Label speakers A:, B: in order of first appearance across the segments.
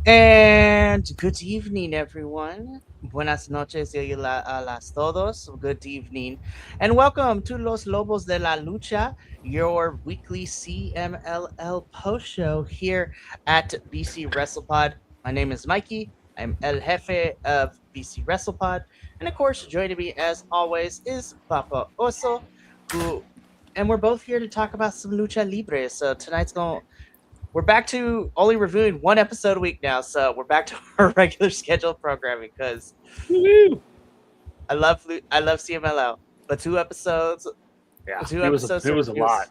A: And good evening, everyone. Buenas noches y a las todos. Good evening. And welcome to Los Lobos de la Lucha, your weekly CMLL post show here at BC Wrestle Pod. My name is Mikey. I'm El Jefe of BC Wrestle Pod. And of course, joining me as always is Papa Oso, who and we're both here to talk about some lucha libre. So tonight's going we're back to only reviewing one episode a week now, so we're back to our regular scheduled programming because
B: Woo-hoo!
A: I love CMLL, but
B: Yeah,
A: two
B: it was
A: episodes
B: it
A: to
B: was a
A: review
B: lot.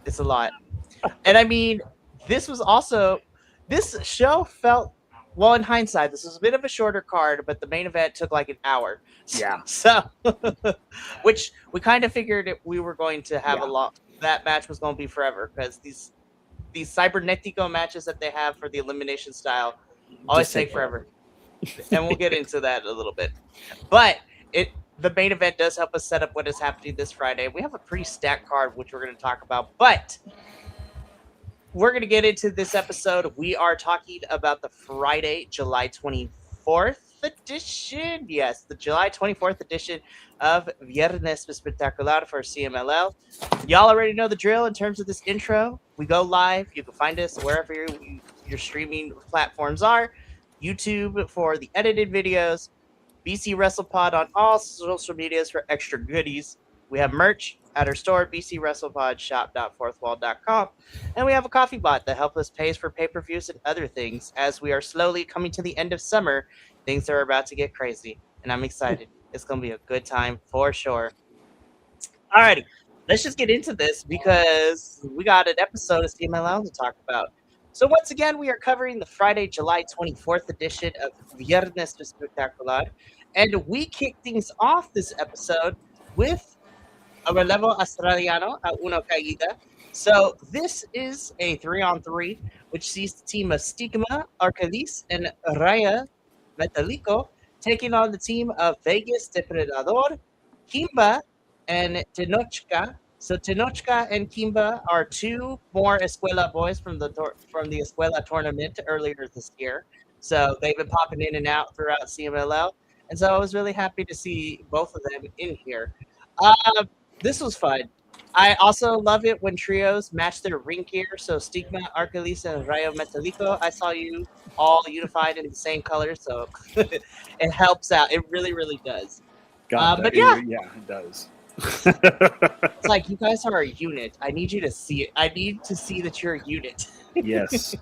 A: it's a lot. And I mean, this was also this show felt well in hindsight. This was a bit of a shorter card, but the main event took like an hour.
B: Yeah,
A: So, which we kind of figured we were going to have a
B: yeah,
A: lot. That match was going to be forever because these cybernetico matches that they have for the elimination style always
B: just
A: take forever. And we'll get into that in a little bit. But the main event does help us set up what is happening this Friday. We have a pretty stacked card, which we're going to talk about. But we're going to get into this episode. We are talking about the Friday, July 24th edition. Yes, the July 24th edition of Viernes Espectacular for CMLL. Y'all already know the drill in terms of this intro. We go live. You can find us wherever your streaming platforms are. YouTube for the edited videos. BC Wrestle Pod on all social medias for extra goodies. We have merch at our store, bcwrestlepodshop.fourthwall.com. And we have a coffee bot that helps us pay for pay-per-views and other things as we are slowly coming to the end of summer. Things are about to get crazy, and I'm excited. It's going to be a good time for sure. Alrighty, let's just get into this because we got an episode of CMLL to talk about. So once again, we are covering the Friday, July 24th edition of Viernes Espectacular, and we kick things off this episode with a relevo australiano a uno caída. So this is a 3-on-3, which sees the team of Stigma, Arcadis, and Raya Metalico taking on the team of Vegas Depredador, Kimba, and Tenochca. So Tenochca and Kimba are two more Escuela boys from the Escuela tournament earlier this year. So they've been popping in and out throughout CMLL, and so I was really happy to see both of them in here. Uh, this was fun. I also love it when trios match their ring gear. So Stigma, Arcalisa, and Rayo Metalico. I saw you all unified in the same color, so it helps out. It really, really does.
B: God,
A: But yeah,
B: yeah, it does.
A: it's like you guys are a unit. I need you to see it. I need to see that you're a unit.
B: Yes,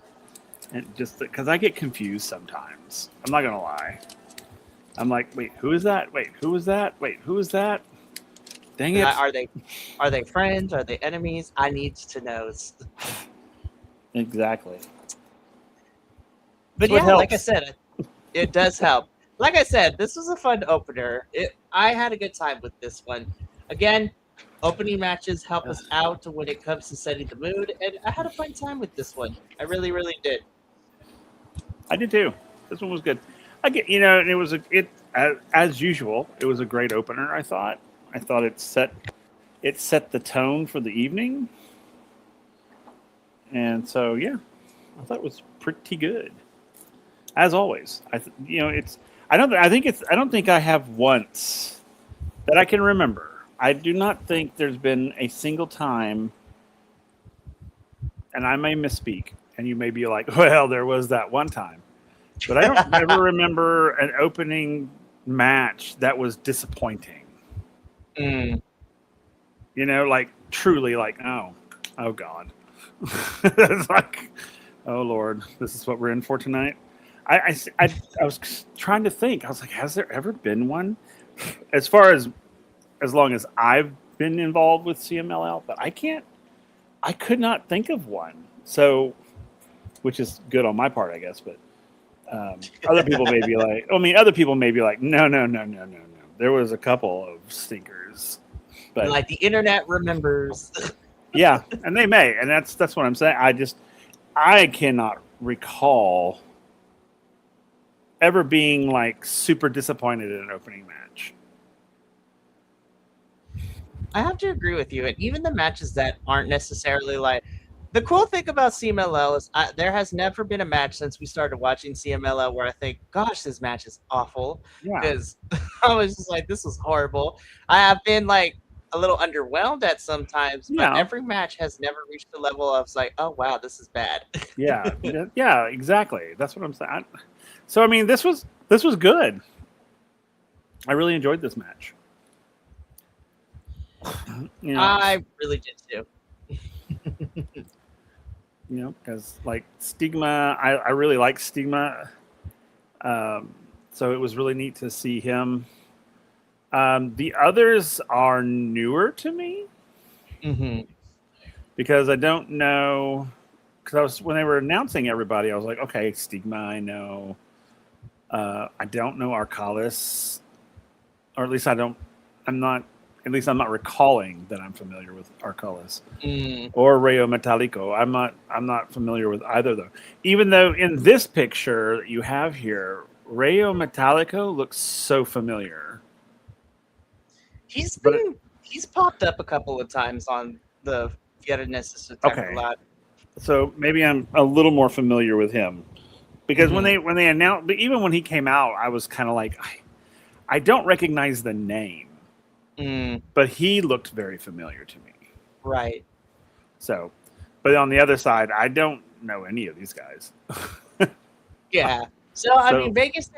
B: and just because I get confused sometimes. I'm not gonna lie. I'm like, wait, who is that? Wait, who is that? Wait, who is that? Dang it!
A: Are they friends? Are they enemies? I need to know.
B: Exactly.
A: But
B: What
A: yeah, like I
B: helps?
A: said, it does help. Like I said, this was a fun opener. I had a good time with this one. Again, opening matches help us out when it comes to setting the mood, and I had a fun time with this one. I really, really did.
B: I did too. This one was good. I get, and as usual. It was a great opener. I thought it set the tone for the evening, and so yeah, I thought it was pretty good. As always, it's. I don't think I have once that I can remember. I do not think there's been a single time, and I may misspeak, and you may be like, "Well, there was that one time," but I don't ever remember an opening match that was disappointing.
A: Mm.
B: Like truly, like oh God, it's like, oh Lord, this is what we're in for tonight. I was trying to think. I was like, has there ever been one? As far as long as I've been involved with CMLL, but I could not think of one. So, which is good on my part, I guess. But other people may be like, no, no, no, no, no, no. There was a couple of stinkers, but
A: Like the internet remembers.
B: yeah, and they may, and that's what I'm saying. I cannot recall ever being like super disappointed in an opening match.
A: I have to agree with you, and even the matches that aren't necessarily like The cool thing about CMLL is there has never been a match since we started watching CMLL where I think, gosh, this match is awful.
B: Yeah.
A: Because I was just like, this is horrible. I have been like a little underwhelmed at sometimes, but
B: Yeah.
A: every match has never reached the level of like, oh wow, this is bad.
B: Yeah. Yeah. Exactly. That's what I'm saying. So I mean, this was good. I really enjoyed this match. You know,
A: I really did too.
B: because like Stigma, I really like Stigma. So it was really neat to see him. The others are newer to me
A: Mm-hmm.
B: because I don't know. Because when they were announcing everybody, I was like, okay, Stigma, I know. I don't know Arcalis, or at least I'm not recalling that I'm familiar with Arcalis or Rayo Metallico. I'm not familiar with either of them. Even though in this picture that you have here, Rayo Metallico looks so familiar.
A: He's popped up a couple of times on the Viernes Espectacular.
B: Okay. So maybe I'm a little more familiar with him because when they announced, but even when he came out, I was kind of like, I don't recognize the name, but he looked very familiar to me.
A: Right.
B: So, but on the other side, I don't know any of these guys.
A: Yeah. So I mean, Vegas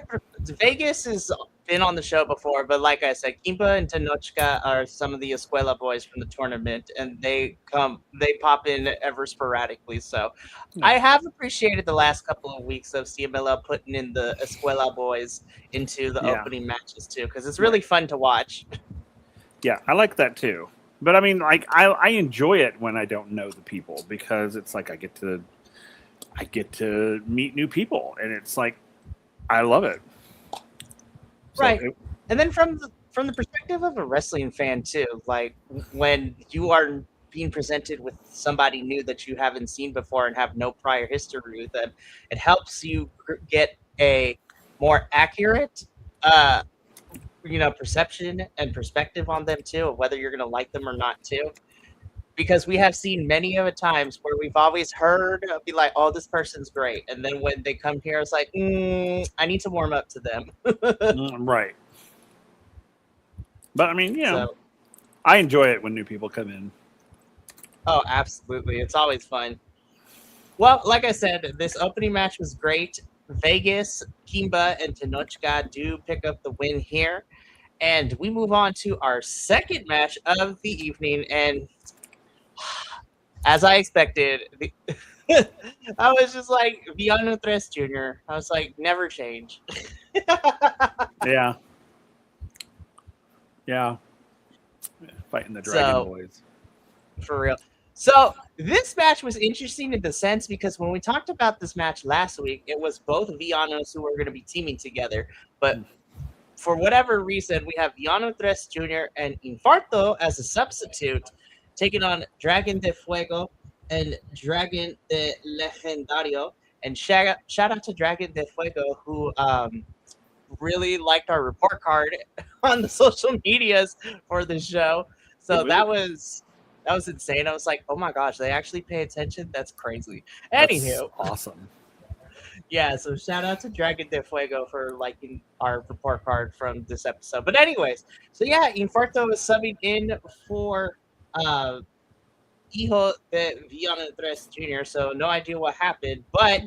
A: has been on the show before, but like I said, Kimba and Tenochka are some of the Escuela boys from the tournament, and they pop in ever sporadically. So I have appreciated the last couple of weeks of CMLL putting in the Escuela boys into the opening matches too, because it's really fun to watch.
B: Yeah, I like that too. But I mean, like I enjoy it when I don't know the people because it's like I get to meet new people, and it's like I love it.
A: Right. And then from the perspective of a wrestling fan too, like when you are being presented with somebody new that you haven't seen before and have no prior history with them, it helps you get a more accurate perception and perspective on them too, of whether you're going to like them or not too. Because we have seen many of the times where we've always heard be like, oh, this person's great. And then when they come here, it's like, I need to warm up to them.
B: Right. But I mean, I enjoy it when new people come in.
A: Oh, absolutely. It's always fun. Well, like I said, this opening match was great. Vegas, Kimba, and Tenochka do pick up the win here. And we move on to our second match of the evening. And as I expected, I was just like, Villano Tres Jr. I was like, never change.
B: Yeah. Fighting the Dragon Boys.
A: For real. So this match was interesting in the sense because when we talked about this match last week, it was both Villanos who were going to be teaming together. But for whatever reason, we have Villano Tres Jr. and Infarto as a substitute, taking on Dragon de Fuego and Dragon de Legendario. And shout out to Dragon de Fuego, who really liked our report card on the social medias for the show. So that was insane. I was like, oh my gosh, they actually pay attention? That's crazy. Anywho.
B: That's awesome.
A: Yeah, so shout out to Dragon de Fuego for liking our report card from this episode. But anyways, so yeah, Infarto is subbing in for Hijo de Villano Tres Jr., so no idea what happened. But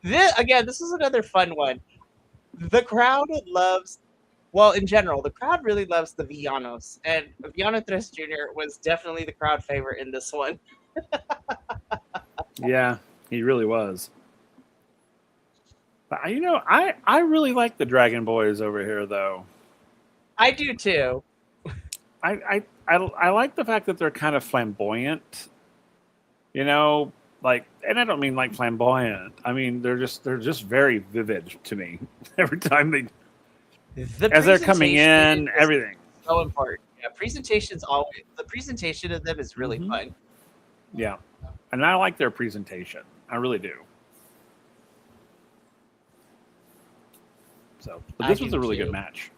A: this is another fun one. The crowd loves, well, in general, the crowd really loves the Villanos, and Villano Tres Jr. was definitely the crowd favorite in this one.
B: Yeah, he really was. But, I really like the Dragon Boys over here, though.
A: I do too.
B: I like the fact that they're kind of flamboyant. Like, and I don't mean like flamboyant. I mean they're just very vivid to me every time as they're coming in. Everything
A: so important. Yeah, the presentation of them is really fun.
B: Yeah, and I like their presentation. I really do. So, but this was a really good match.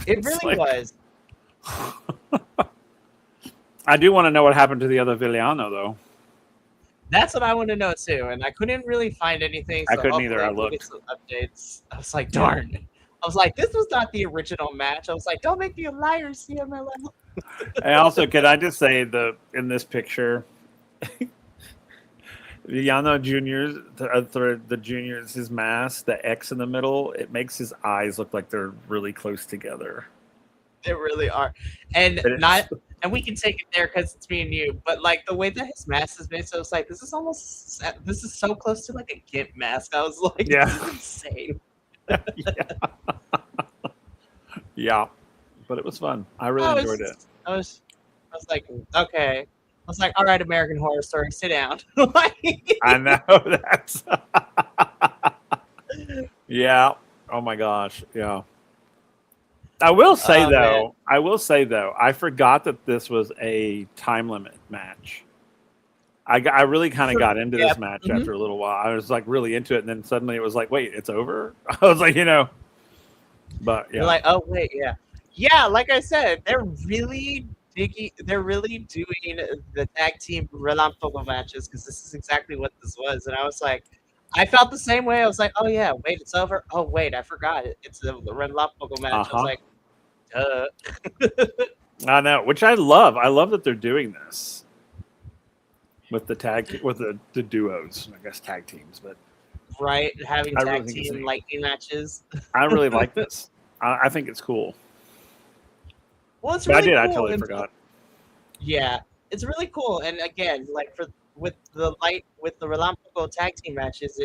A: It really was.
B: I do want to know what happened to the other Villano, though.
A: That's what I want to know too, and I couldn't really find anything.
B: I
A: So
B: couldn't either. I
A: hopefully we'll get
B: looked.
A: some updates. I was like, darn. I was like, this was not the original match. I was like, don't make me a liar, CMLL.
B: And also, could I just say in this picture, Villano Junior's the juniors, his mask, the X in the middle, it makes his eyes look like they're really close together.
A: They really are, and
B: But
A: not. And we can take it there because it's me and you. But like the way that his mask is made, so it's like this is so close to like a Gimp mask. I was like,
B: Yeah.
A: this is insane.
B: Yeah, but it was fun. I really enjoyed it.
A: I was like, okay. I was like, all right, American Horror Story, sit down.
B: I know that's. Yeah. Oh my gosh. Yeah. I will say though, I forgot that this was a time limit match. I really kind of got into this match after a little while. I was like really into it, and then suddenly it was like, wait, it's over. I was like, but yeah,
A: you're like, oh wait, yeah. Like I said, they're really doing the tag team Relampogo matches because this is exactly what this was, and I was like, I felt the same way. I was like, oh yeah, wait, it's over. Oh wait, I forgot it. It's the Relampogo match. I was like, duh.
B: I know, which I love. I love that they're doing this with the the duos, I guess tag teams, but
A: right, having tag
B: really
A: team lightning matches.
B: I really like this. I think it's cool.
A: Well, it's really cool.
B: I totally forgot.
A: Yeah, it's really cool. And again, like with the Relampogo tag team matches,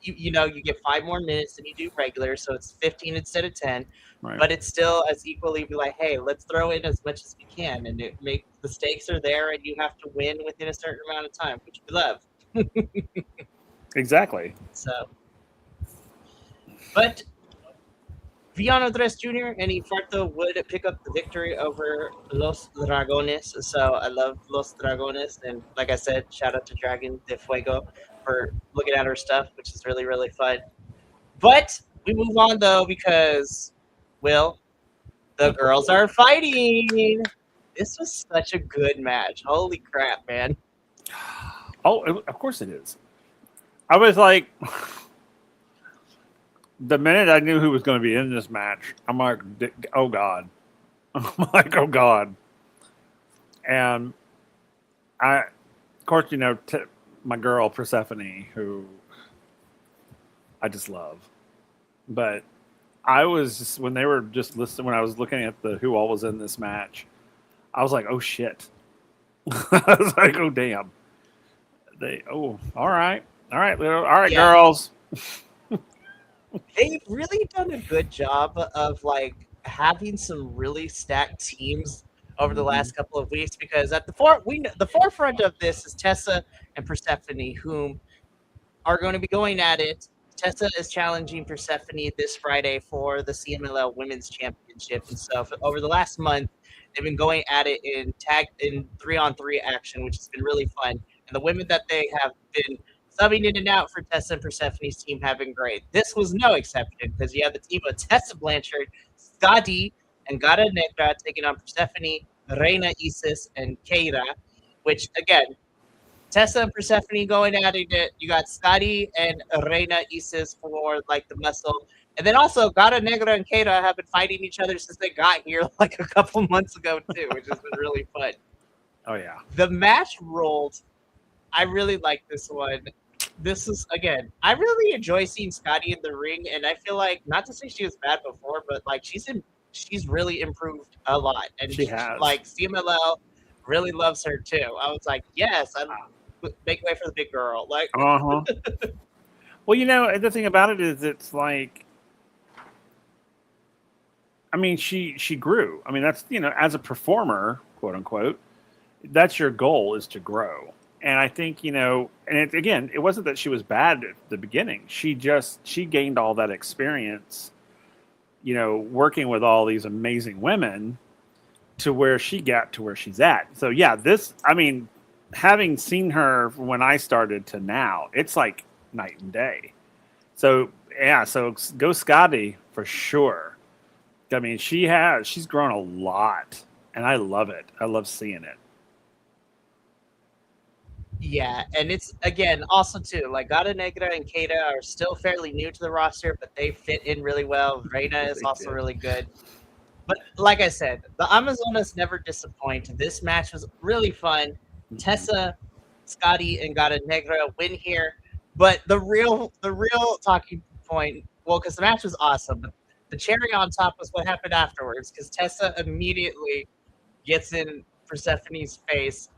A: you get 5 more minutes than you do regular, so it's 15 instead of 10.
B: Right.
A: But it's still as equally be like, hey, let's throw in as much as we can, and the stakes are there, and you have to win within a certain amount of time, which we love.
B: Exactly.
A: So, but Villano Tres Jr. and Infarto would pick up the victory over Los Dragones. So I love Los Dragones, and like I said, shout out to Dragon de Fuego for looking at her stuff, which is really, really fun. But we move on though because, Will, the girls are fighting. This was such a good match. Holy crap, man!
B: Oh, of course it is. I was like, the minute I knew who was going to be in this match, I'm like, oh God. I'm like, oh God. And of course, my girl Persephone, who I just love. But I was just, when they were just listening, when I was looking at who all was in this match, I was like, oh shit. I was like, oh damn. All right, yeah. Girls.
A: They've really done a good job of like having some really stacked teams over the last couple of weeks, because at the forefront of this is Tessa and Persephone, whom are going to be going at it. Tessa is challenging Persephone this Friday for the CMLL Women's Championship, and so over the last month, they've been going at it in 3-on-3 action, which has been really fun. And the women that they have been subbing in and out for Tessa and Persephone's team have been great. This was no exception, because you have the team of Tessa Blanchard, Scotty, and Gara Negra taking on Persephone, Reina Isis, and Keira, which, again, Tessa and Persephone going at it. You got Scotty and Reina Isis for, like, the muscle. And then also, Gara Negra and Keira have been fighting each other since they got here, like, a couple months ago, too, which has been really fun.
B: Oh, yeah.
A: The match rolled. I really like this one. This is, again, I really enjoy seeing Scotty in the ring, and I feel like, not to say she was bad before, but like she's really improved a lot, and
B: she has.
A: Like CMLL really loves her too. I was like, yes, I make way for the big girl. Like,
B: Well, the thing about it is, it's like, I mean, she grew. I mean, that's as a performer, quote unquote, that's your goal, is to grow. And I think, and it wasn't that she was bad at the beginning. She gained all that experience, working with all these amazing women to where she got to where she's at. So, yeah, having seen her when I started to now, it's like night and day. So, yeah, so go Scotty for sure. I mean, she's grown a lot, and I love it. I love seeing it.
A: Yeah, and it's again also too like Gata Negra and Keita are still fairly new to the roster, but they fit in really well. Reina is
B: They
A: also
B: did.
A: really good. But like I said, the Amazonas never disappoint. This match was really fun. Tessa, Scotty, and Gata Negra win here. But the real talking point, well, because the match was awesome, but the cherry on top was what happened afterwards. Because Tessa immediately gets in Persephone's face,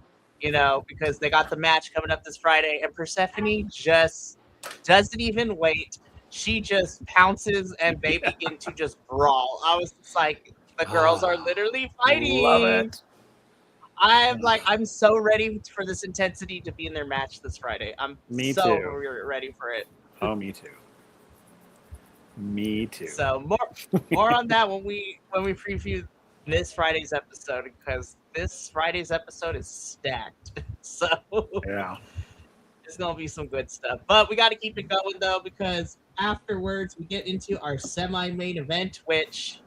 A: because they got the match coming up this Friday, and Persephone just doesn't even wait. She just pounces and they begin to just brawl. I was just like, the girls are literally
B: Love
A: fighting.
B: it.
A: I'm so ready for this intensity to be in their match this Friday. I'm
B: Me
A: so
B: too.
A: ready for it.
B: Oh, me too. Me too.
A: So more on that when we preview this Friday's episode, because this Friday's episode is stacked. So
B: Yeah.
A: it's gonna be some good stuff. But we got to keep it going though, because afterwards we get into our semi-main event, which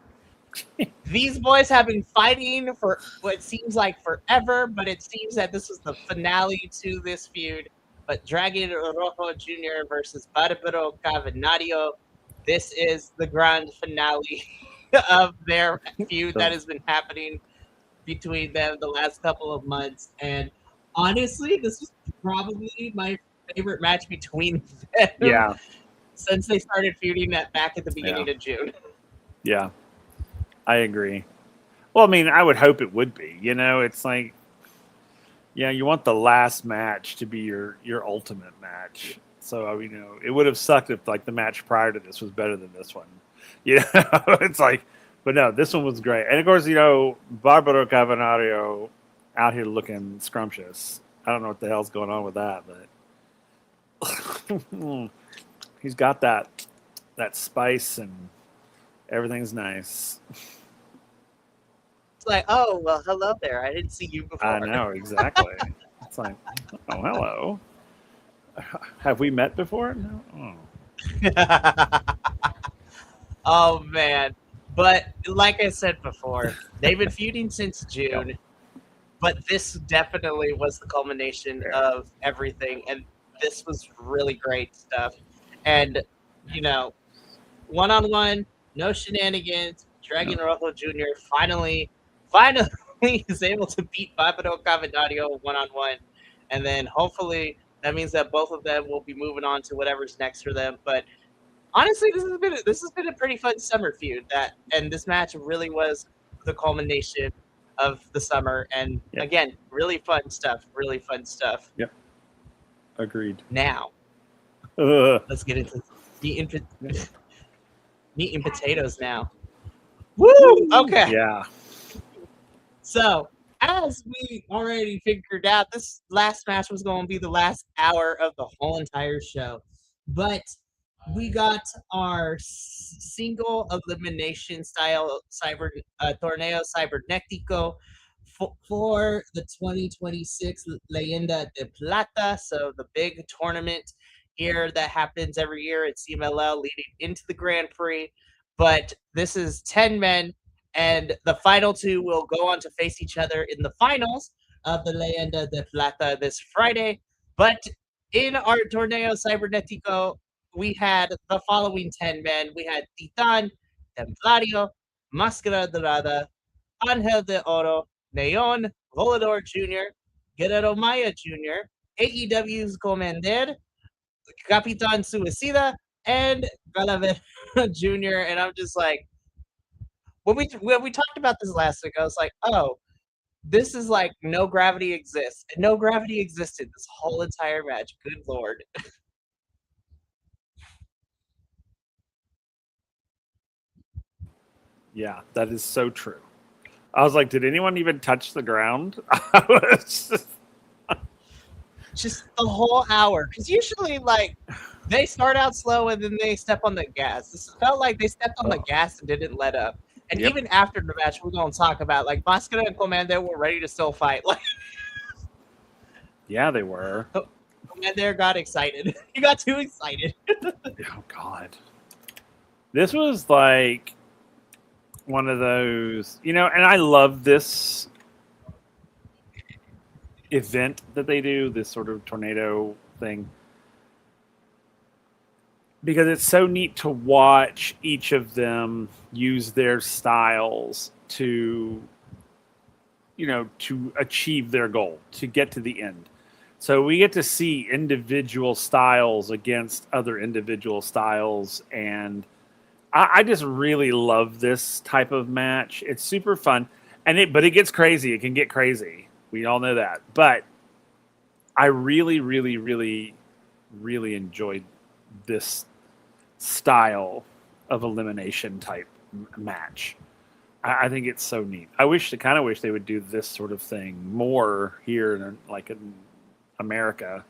A: these boys have been fighting for what seems like forever, but it seems that this was the finale to this feud. But Dragon Rojo Jr. versus Barbaro Cavernario. This is the grand finale of their feud that has been happening between them the last couple of months. And honestly, this was probably my favorite match between them
B: Yeah.
A: since they started feuding that back at the beginning of June.
B: Yeah. I agree. Well, I mean, I would hope it would be. It's like, yeah, you want the last match to be your ultimate match. So, I mean, it would have sucked if like the match prior to this was better than this one. It's like, but no, this one was great. And of course, Barbaro Cavernario out here looking scrumptious. I don't know what the hell's going on with that, but he's got that spice and everything's nice.
A: It's like, oh, well, hello there. I didn't see you before.
B: I know, exactly. It's like, oh, hello. Have we met before? No.
A: Oh. Oh, man. But like I said before, they've been feuding since June, but this definitely was the culmination of everything. And this was really great stuff. And, one-on-one, no shenanigans. Dragon Rojo Jr. finally is able to beat Barbaro Cavernario one-on-one. And then hopefully that means that both of them will be moving on to whatever's next for them. But honestly, this has been a pretty fun summer feud. And this match really was the culmination of the summer. And again, really fun stuff. Really fun stuff.
B: Yep. Agreed.
A: Now, let's get into meat and potatoes now. Woo! Okay.
B: Yeah.
A: So, as we already figured out, this last match was going to be the last hour of the whole entire show. But we got our single elimination style torneo cibernetico for the 2026 Leyenda de Plata. So the big tournament here that happens every year at CMLL leading into the Grand Prix. But this is 10 men, and the final two will go on to face each other in the finals of the Leyenda de Plata this Friday. But in our torneo cibernetico, we had the following 10 men. We had Titan, Templario, Máscara Dorada, Ángel de Oro, Neon, Volador Jr., Guerrero Maya Jr., AEW's Commander, Capitan Suicida, and Calavera Jr. And I'm just like, when we talked about this last week, I was like, oh, this is like no gravity exists. And no gravity existed this whole entire match. Good Lord.
B: Yeah, that is so true. I was like, did anyone even touch the ground?
A: Just the whole hour. Because usually, like, they start out slow and then they step on the gas. This felt like they stepped on the gas and didn't let up. And even after the match, we're going to talk about, like, Máscara and Commander were ready to still fight. Like,
B: yeah, they were.
A: Commander got excited. He got too excited.
B: Oh, God. This was like one of those, and I love this. event that they do, this sort of tornado thing, because it's so neat to watch each of them use their styles to, to achieve their goal, to get to the end. So we get to see individual styles against other individual styles, and I just really love this type of match. It's super fun, but it gets crazy. It can get crazy. We all know that. But I really, really, really, really enjoyed this style of elimination type match. I think it's so neat. I kind of wish they would do this sort of thing more here, in America,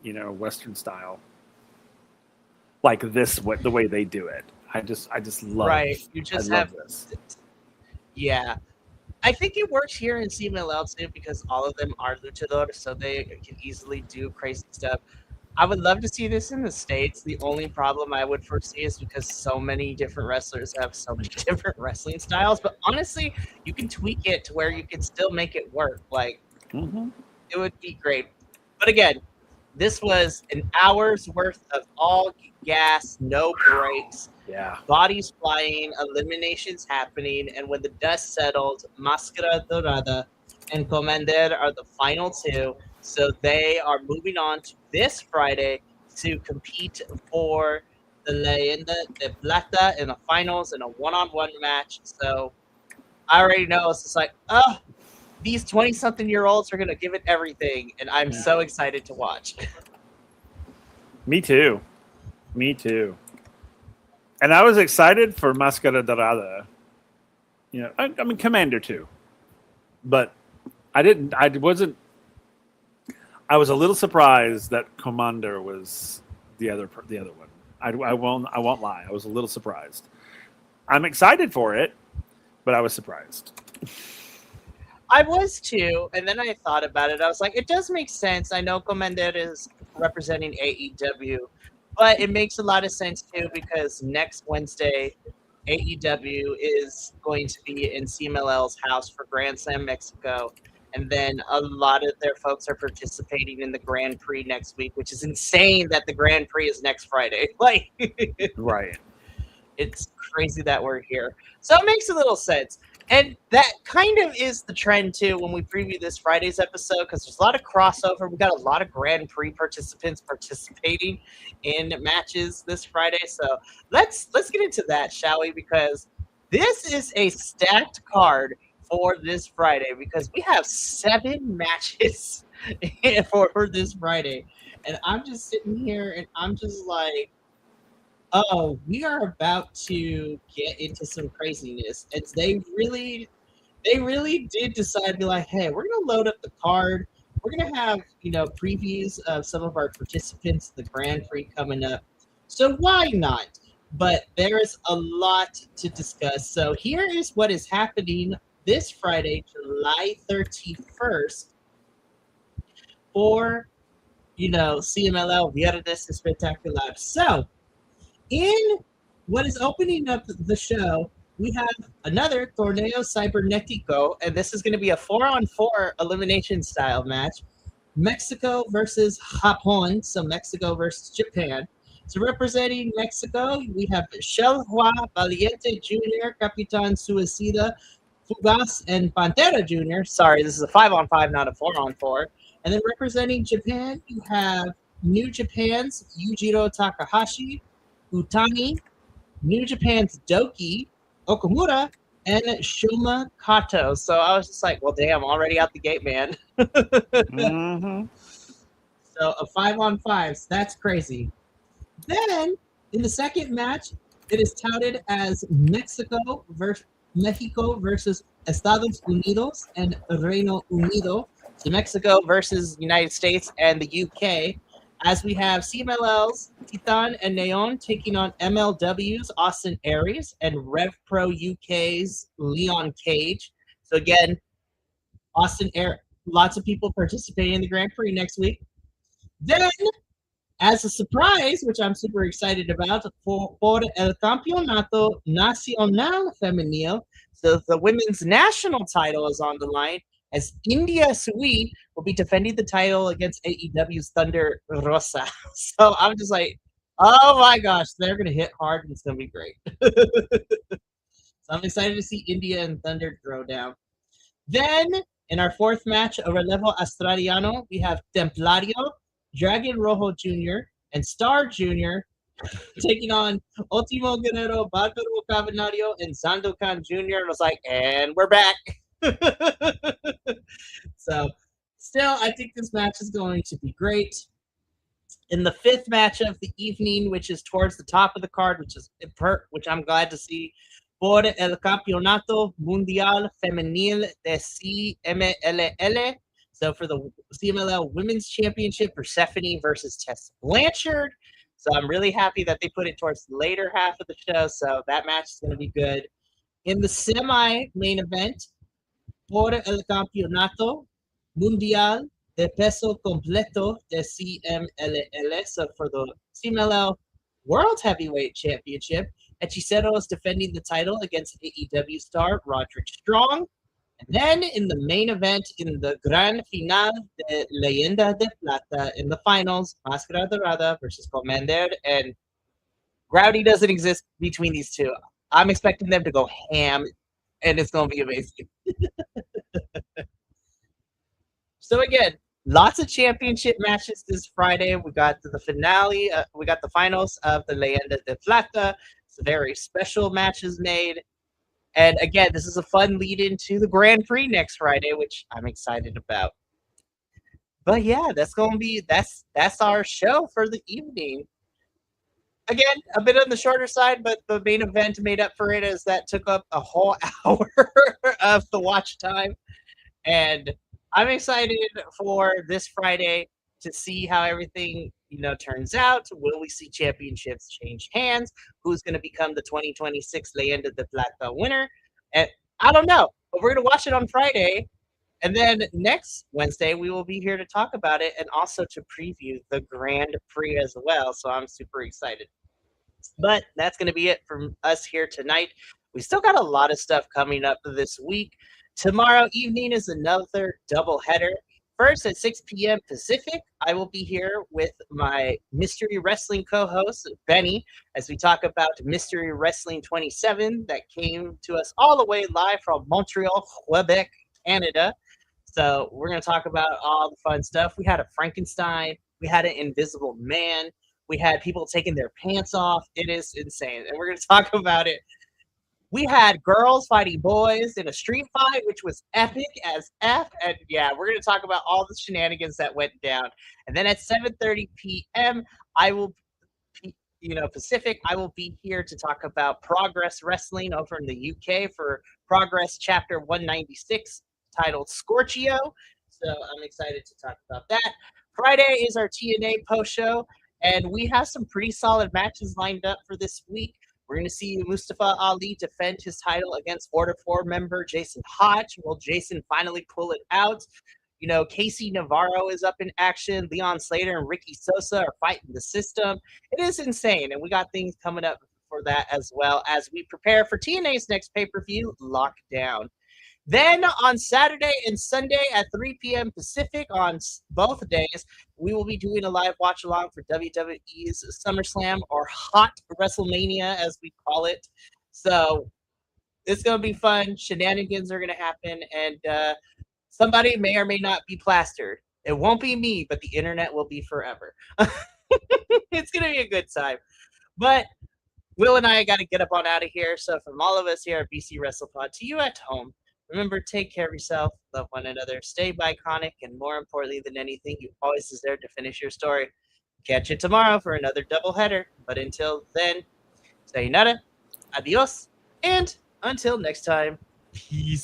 B: Western style, like this, the way they do it. I just love.
A: Right, you just have
B: this.
A: Yeah, I think it works here in CMLL too because all of them are luchadores, so they can easily do crazy stuff. I would love to see this in the States. The only problem I would foresee is because so many different wrestlers have so many different wrestling styles. But honestly, you can tweak it to where you can still make it work. Like, It would be great. But again, this was an hour's worth of all gas, no breaks.
B: Yeah.
A: Bodies flying, eliminations happening. And when the dust settled, Máscara Dorada and Commander are the final two. So they are moving on to this Friday to compete for the Leyenda de Plata in the finals in a one-on-one match. So I already know it's just like, these 20-something-year-olds are going to give it everything. And I'm so excited to watch.
B: Me too. And I was excited for Máscara Dorada. I mean, Commander too. But I was a little surprised that Commander was the other one. I won't lie. I was a little surprised. I'm excited for it, but I was surprised.
A: I was too, and then I thought about it. I was like, it does make sense. I know Commander is representing AEW, but it makes a lot of sense too because next Wednesday, AEW is going to be in CMLL's house for Grand Slam Mexico. And then a lot of their folks are participating in the Grand Prix next week, which is insane that the Grand Prix is next Friday. Like,
B: right.
A: It's crazy that we're here. So it makes a little sense. And that kind of is the trend, too, when we preview this Friday's episode, because there's a lot of crossover. We got a lot of Grand Prix participants participating in matches this Friday. So let's get into that, shall we? Because this is a stacked card for this Friday because we have 7 matches for this Friday. And I'm just sitting here and I'm just like, oh, we are about to get into some craziness. And they really did decide to be like, hey, we're going to load up the card. We're going to have, previews of some of our participants, the Grand Prix coming up. So why not? But there's a lot to discuss. So here is what is happening this Friday, July 31st, for, CMLL Viernes Espectacular. So, in what is opening up the show, we have another Torneo Cibernetico, and this is going to be a 4-on-4 elimination style match. Mexico versus Japón, so Mexico versus Japan. So representing Mexico, we have Shelhua Valiente Jr., Capitan Suicida, Fugaz, and Pantera Jr. Sorry, this is a 5-on-5, not a 4-on-4. And then representing Japan, you have New Japan's Yujiro Takahashi, Utani, New Japan's Doki, Okamura, and Shuma Kato. So I was just like, well, damn, already out the gate, man.
B: Mm-hmm.
A: So a 5-on-5, so that's crazy. Then, in the second match, it is touted as Mexico versus Estados Unidos and Reino Unido. So Mexico versus United States and the UK. As we have CMLL's Titan and Neon taking on MLW's Austin Aries and Rev Pro UK's Leon Cage. So again, Austin Aries, lots of people participating in the Grand Prix next week. Then, as a surprise, which I'm super excited about, for El Campeonato Nacional Femenil, so the women's national title is on the line. as India Sui will be defending the title against AEW's Thunder Rosa. So I'm just like, oh my gosh, they're going to hit hard and it's going to be great. So I'm excited to see India and Thunder throw down. Then, in our fourth match of Relevo Australiano, we have Templario, Dragon Rojo Jr., and Star Jr. taking on Ultimo Guerrero, Barbaro Cavernario, and Sandokan Jr. And I was like, and we're back. So, still, I think this match is going to be great. In the fifth match of the evening, which is towards the top of the card, which I'm glad to see, por el Campeonato Mundial Femenil de CMLL. So for the CMLL Women's Championship, Persephone versus Tessa Blanchard. So I'm really happy that they put it towards the later half of the show. So that match is going to be good. In the semi-main event, por el Campeonato Mundial de Peso Completo de CMLL. So for the CMLL World Heavyweight Championship, Hechicero is defending the title against AEW star Roderick Strong. And then in the main event, in the Gran Final de Leyenda de Plata, in the finals, Máscara Dorada versus Commander, and gravity doesn't exist between these two. I'm expecting them to go ham, and it's going to be amazing. So again, lots of championship matches this Friday. We got the finale. We got the finals of the Leyenda de Plata. Some very special matches made. And again, this is a fun lead into the Grand Prix next Friday, which I'm excited about. But yeah, that's our show for the evening. Again, a bit on the shorter side, but the main event made up for it as that took up a whole hour of the watch time. And I'm excited for this Friday to see how everything, turns out. Will we see championships change hands? Who's going to become the 2026 Leyenda de Plata winner? And I don't know, but we're going to watch it on Friday. And then next Wednesday, we will be here to talk about it and also to preview the Grand Prix as well. So I'm super excited. But that's going to be it from us here tonight. We still got a lot of stuff coming up this week. Tomorrow evening is another doubleheader. First at 6 p.m. Pacific, I will be here with my Mystery Wrestling co-host, Benny, as we talk about Mystery Wrestling 27 that came to us all the way live from Montreal, Quebec, Canada. So we're going to talk about all the fun stuff. We had a Frankenstein. We had an Invisible Man. We had people taking their pants off. It is insane. And we're going to talk about it. We had girls fighting boys in a street fight, which was epic as F. And yeah, we're going to talk about all the shenanigans that went down. And then at 7:30 p.m., I will, Pacific, I will be here to talk about Progress Wrestling over in the UK for Progress Chapter 196, titled Scorchio. So I'm excited to talk about that. Friday is our TNA post show, and we have some pretty solid matches lined up for this week. We're going to see Mustafa Ali defend his title against Order 4 member Jason Hodge. Will Jason finally pull it out? Casey Navarro is up in action. Leon Slater and Ricky Sosa are fighting the system. It is insane, and we got things coming up for that as well as we prepare for TNA's next pay-per-view, Lockdown. Then on Saturday and Sunday at 3 p.m. Pacific on both days, we will be doing a live watch along for WWE's SummerSlam, or Hot WrestleMania as we call it. So it's going to be fun. Shenanigans are going to happen, and somebody may or may not be plastered. It won't be me, but the internet will be forever. It's going to be a good time. But Will and I got to get up on out of here. So from all of us here at BC Wrestle Pod, to you at home, remember, take care of yourself, love one another, stay iconic, and more importantly than anything, you always deserve to finish your story. Catch you tomorrow for another doubleheader. But until then, sayonara, adios, and until next time, peace.